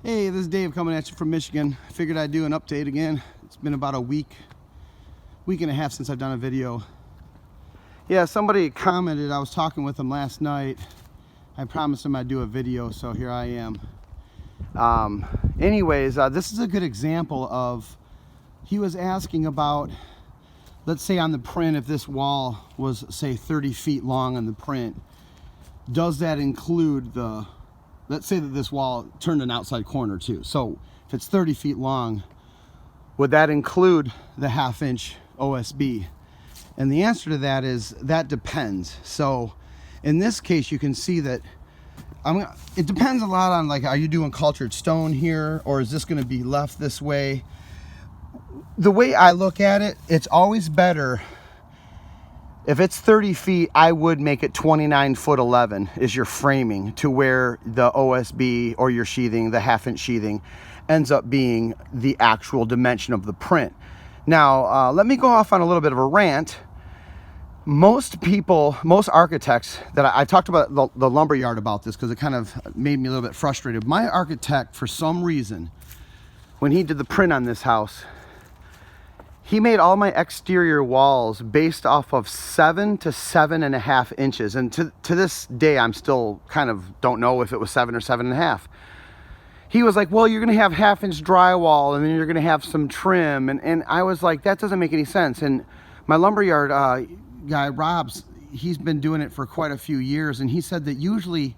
Hey, this is Dave coming at you from Michigan. I figured I'd do an update again. It's been about a week and a half since I've done a video. Yeah, somebody commented, I was talking with them last night. I promised them I'd do a video, so here I am. This is a good example of, he was asking about, let's say on the print, if this wall was, say, 30 feet long on the print, does that include the, let's say that this wall turned an outside corner too. So if it's 30 feet long, would that include the 1/2 inch OSB? And the answer to that is, that depends. So in this case, you can see that it depends a lot on, like, are you doing cultured stone here, or is this going to be left this way? The way I look at it, it's always better. If it's 30 feet, I would make it 29 foot 11 is your framing, to where the OSB or your sheathing, the 1/2 inch sheathing, ends up being the actual dimension of the print. Now, let me go off on a little bit of a rant. Most architects that I talked about the lumber yard about this because it kind of made me a little bit frustrated. My architect, for some reason, when he did the print on this house, he made all my exterior walls based off of 7 to 7.5 inches. And to this day, I'm still kind of don't know if it was 7 or 7.5. He was like, well, you're going to have 1/2 inch drywall, and then you're going to have some trim. And I was like, that doesn't make any sense. And my lumberyard guy, Rob's, he's been doing it for quite a few years. And he said that usually,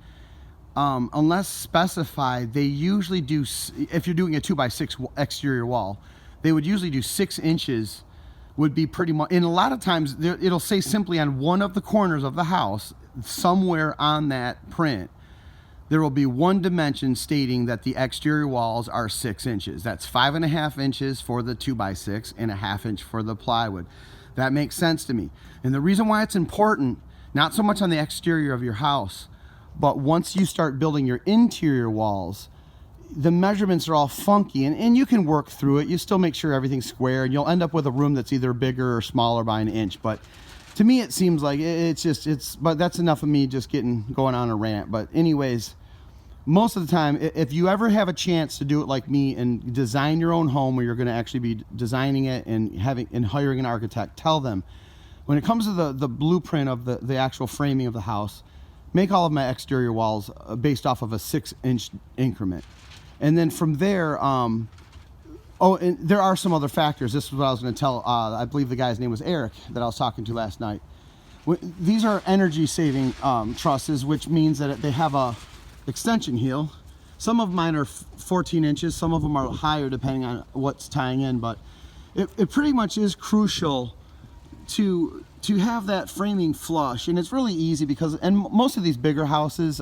unless specified, they usually do, if you're doing a 2x6 exterior wall, they would usually do 6 inches would be pretty much, and a lot of times it'll say simply on one of the corners of the house, somewhere on that print, there will be one dimension stating that the exterior walls are 6 inches. That's 5.5 inches for the 2x6 and 1/2 inch for the plywood. That makes sense to me. And the reason why it's important, not so much on the exterior of your house, but once you start building your interior walls, the measurements are all funky, and you can work through it. You still make sure everything's square, and you'll end up with a room that's either bigger or smaller by an inch. But to me, it seems like but that's enough of me just going on a rant. But anyways, most of the time, if you ever have a chance to do it like me and design your own home, where you're going to actually be designing it and hiring an architect, tell them, when it comes to the blueprint of the actual framing of the house, make all of my exterior walls based off of a 6 inch increment. And then from there, and there are some other factors. This is what I was going to tell, I believe the guy's name was Eric that I was talking to last night. These are energy saving trusses, which means that they have a extension heel. Some of mine are 14 inches, some of them are higher depending on what's tying in, but it pretty much is crucial to have that framing flush. And it's really easy because, and most of these bigger houses,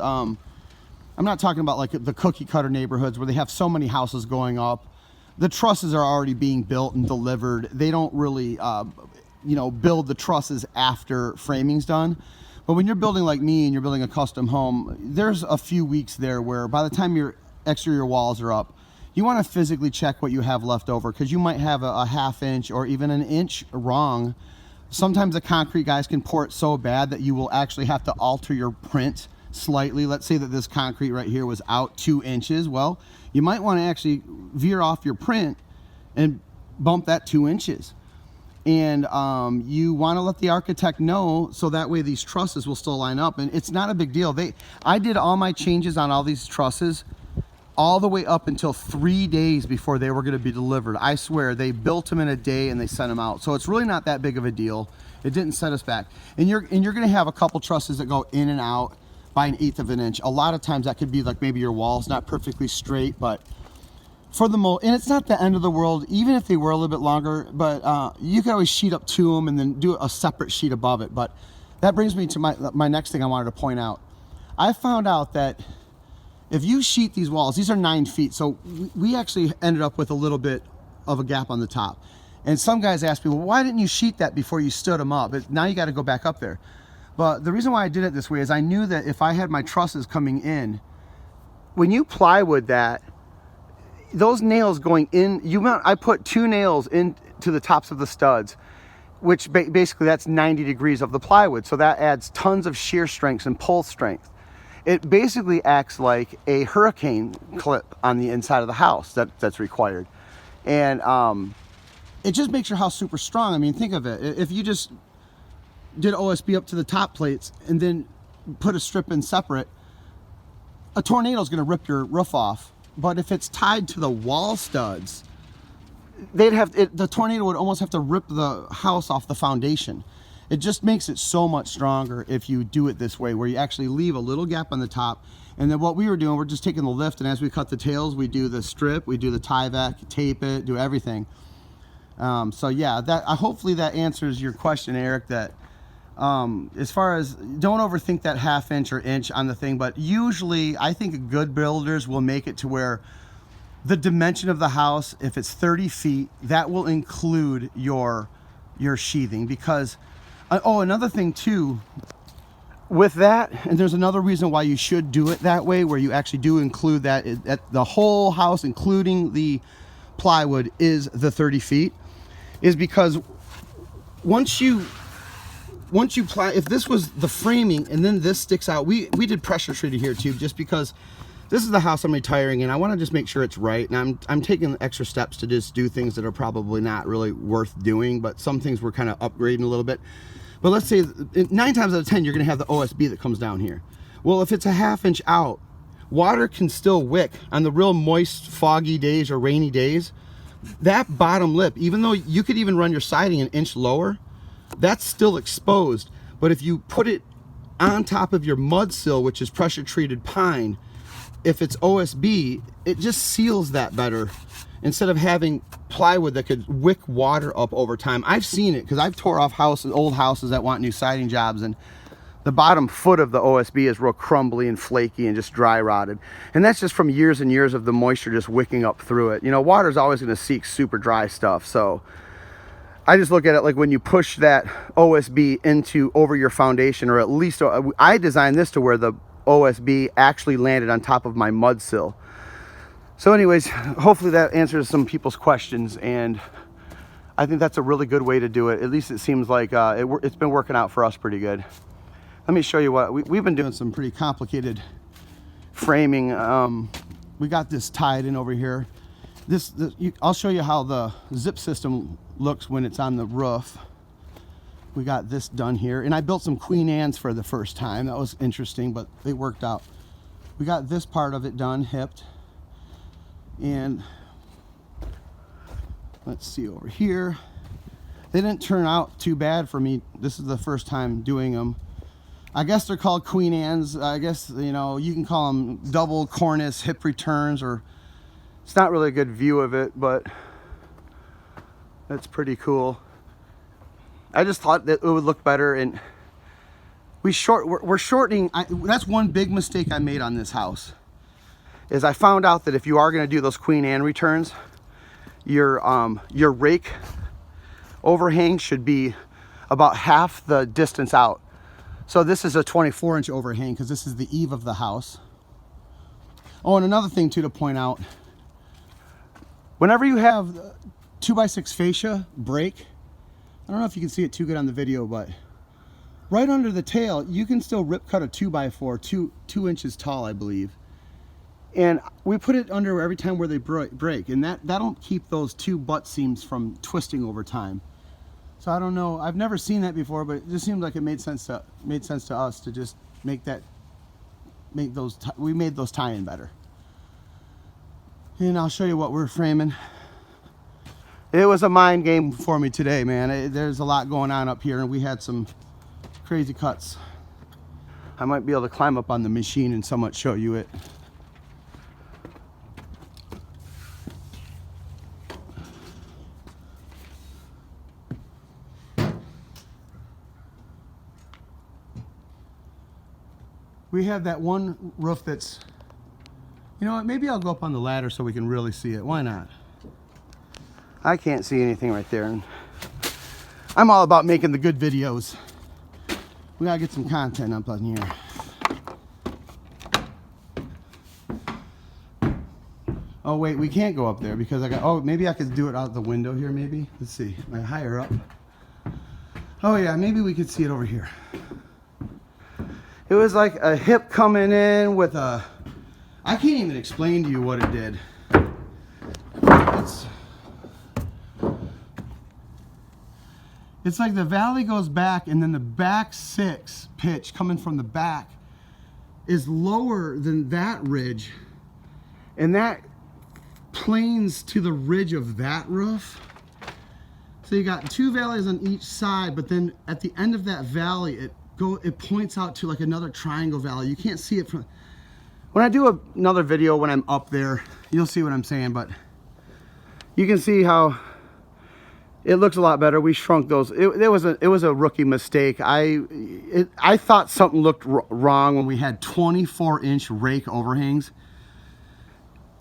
I'm not talking about like the cookie cutter neighborhoods where they have so many houses going up. The trusses are already being built and delivered. They don't really, build the trusses after framing's done. But when you're building like me and you're building a custom home, there's a few weeks there where by the time your exterior walls are up, you want to physically check what you have left over, because you might have a 1/2 inch or even an inch wrong. Sometimes the concrete guys can pour it so bad that you will actually have to alter your print slightly. Let's say that this concrete right here was out 2 inches. Well, you might want to actually veer off your print and bump that 2 inches. And you want to let the architect know, so that way these trusses will still line up. And it's not a big deal. I did all my changes on all these trusses all the way up until 3 days before they were going to be delivered. I swear, they built them in a day and they sent them out. So it's really not that big of a deal. It didn't set us back. And you're going to have a couple trusses that go in and out by 1/8 of an inch. A lot of times that could be like maybe your wall's not perfectly straight, but for the most, and it's not the end of the world, even if they were a little bit longer, but you can always sheet up to them and then do a separate sheet above it. But that brings me to my next thing I wanted to point out. I found out that if you sheet these walls, these are 9 feet, so we actually ended up with a little bit of a gap on the top. And some guys asked me, well, why didn't you sheet that before you stood them up? Now you got to go back up there. But the reason why I did it this way is I knew that if I had my trusses coming in, when you plywood that, those nails going in, I put 2 nails into the tops of the studs, which basically that's 90 degrees of the plywood. So that adds tons of shear strength and pull strength. it basically acts like a hurricane clip on the inside of the house that's required. And it just makes your house super strong. I mean, think of it. If you just did OSB up to the top plates and then put a strip in separate, a tornado is going to rip your roof off. But if it's tied to the wall studs, the tornado would almost have to rip the house off the foundation. It just makes it so much stronger if you do it this way, where you actually leave a little gap on the top. And then what we were doing, we're just taking the lift, and as we cut the tails, we do the strip, we do the Tyvek, tape it, do everything. So yeah, hopefully that answers your question, Eric, that as far as, don't overthink that 1/2 inch or inch on the thing, but usually I think good builders will make it to where the dimension of the house, if it's 30 feet, that will include your sheathing. Because oh, another thing too with that, and there's another reason why you should do it that way, where you actually do include that, the whole house including the plywood is the 30 feet, is because once you if this was the framing and then this sticks out, we did pressure treated here too, just because this is the house I'm retiring in. I want to just make sure it's right, and I'm taking extra steps to just do things that are probably not really worth doing, but some things we're kind of upgrading a little bit. But let's say 9 times out of 10 you're going to have the OSB that comes down here. Well, if it's a 1/2 inch out, water can still wick on the real moist, foggy days or rainy days. That bottom lip, even though you could even run your siding 1 inch lower, that's still exposed. But if you put it on top of your mud sill, which is pressure treated pine, if it's OSB, it just seals that better, instead of having plywood that could wick water up over time. I've seen it because I've tore off old houses that want new siding jobs, and the bottom foot of the OSB is real crumbly and flaky and just dry rotted. And that's just from years and years of the moisture just wicking up through it. You know, water's always going to seek super dry stuff. So I just look at it like when you push that OSB over your foundation, or at least I designed this to where the OSB actually landed on top of my mud sill. So anyways, hopefully that answers some people's questions, and I think that's a really good way to do it. At least it seems like it's been working out for us pretty good. Let me show you what we've been doing. Some pretty complicated framing. We got this tied in over here. I'll show you how the zip system looks when it's on the roof. We got this done here, and I built some Queen Anne's for the first time. That was interesting, but it worked out. We got this part of it done, hipped, and let's see over here. They didn't turn out too bad for me. This is the first time doing them. I guess they're called Queen Anne's. I guess, you know, you can call them double cornice hip returns, or it's not really a good view of it, but that's pretty cool. I just thought that it would look better, and we're shortening. That's one big mistake I made on this house, is I found out that if you are going to do those Queen Anne returns, your rake overhang should be about half the distance out. So this is a 24-inch overhang because this is the eave of the house. Oh, and another thing too to point out, whenever you have 2x6 fascia break, I don't know if you can see it too good on the video, but right under the tail, you can still rip cut a 2x4, 2 inches tall, I believe. And we put it under every time where they break, and that'll keep those 2 butt seams from twisting over time. So I don't know, I've never seen that before, but it just seemed like it made sense to us to just we made those tie in better. And I'll show you what we're framing. It was a mind game for me today, man. There's a lot going on up here, and we had some crazy cuts. I might be able to climb up on the machine and somewhat show you it. We have that one roof that's, you know what, maybe I'll go up on the ladder so we can really see it. Why not? I can't see anything right there. And I'm all about making the good videos. We gotta get some content up on here. Oh wait, we can't go up there because maybe I could do it out the window here maybe. Let's see, am I higher up? Oh yeah, maybe we could see it over here. It was like a hip coming in with a, I can't even explain to you what it did. It's like the valley goes back, and then the back six pitch coming from the back is lower than that ridge, and that planes to the ridge of that roof. So you got two valleys on each side, but then at the end of that valley, it points out to like another triangle valley. You can't see it from, when I do another video when I'm up there, you'll see what I'm saying, but you can see how it looks a lot better. We shrunk those. It was a rookie mistake. I thought something looked wrong when we had 24-inch rake overhangs.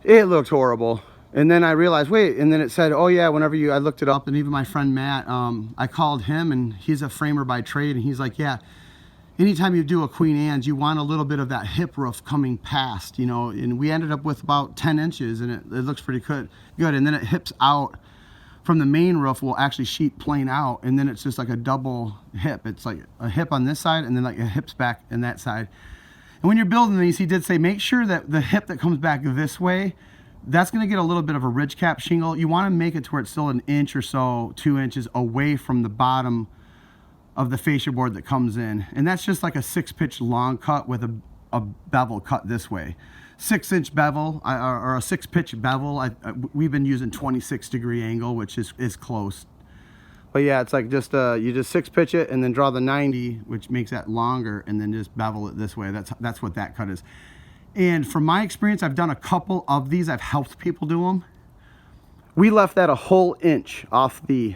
It looked horrible. And then I realized, wait, and then it said, oh yeah, I looked it up, and even my friend Matt, I called him, and he's a framer by trade, and he's like, yeah, anytime you do a Queen Anne's, you want a little bit of that hip roof coming past, you know, and we ended up with about 10 inches, and it looks pretty good. And then it hips out from the main roof, will actually sheet plane out, and then it's just like a double hip. It's like a hip on this side, and then like a hips back in that side. And when you're building these, he did say, make sure that the hip that comes back this way, that's going to get a little bit of a ridge cap shingle. You want to make it to where it's still an inch or so, 2 inches away from the bottom of the fascia board that comes in. And that's just like a 6-pitch long cut with a bevel cut this way. 6-inch bevel, or a 6-pitch bevel. We've been using 26-degree angle, which is close. But yeah, it's like just you just 6-pitch it and then draw the 90, which makes that longer, and then just bevel it this way. That's what that cut is. And from my experience, I've done a couple of these. I've helped people do them. We left that a whole inch off the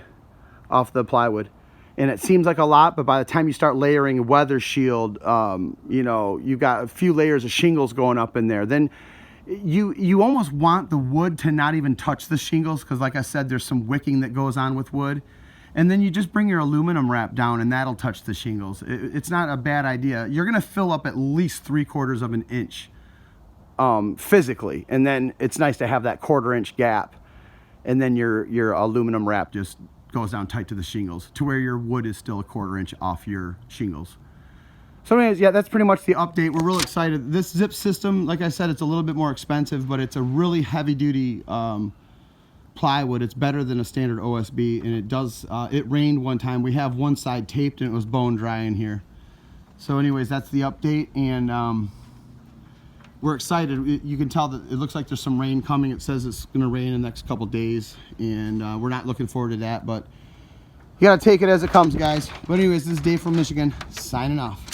plywood, and it seems like a lot, but by the time you start layering weather shield, you know, you've got a few layers of shingles going up in there. Then you almost want the wood to not even touch the shingles, because like I said, there's some wicking that goes on with wood. And then you just bring your aluminum wrap down, and that'll touch the shingles. It's not a bad idea. You're gonna fill up at least 3/4 of an inch physically, and then it's nice to have that 1/4 inch gap, and then your aluminum wrap just goes down tight to the shingles to where your wood is still a 1/4 inch off your shingles. So anyways, yeah, that's pretty much the update. We're real excited. This zip system, like I said, it's a little bit more expensive, but it's a really heavy duty plywood. It's better than a standard OSB, and it does it rained one time. We have one side taped, and it was bone dry in here. So anyways, that's the update, and we're excited. You can tell that it looks like there's some rain coming. It says it's going to rain in the next couple days, and we're not looking forward to that, but you got to take it as it comes, guys. But anyways, this is Dave from Michigan, signing off.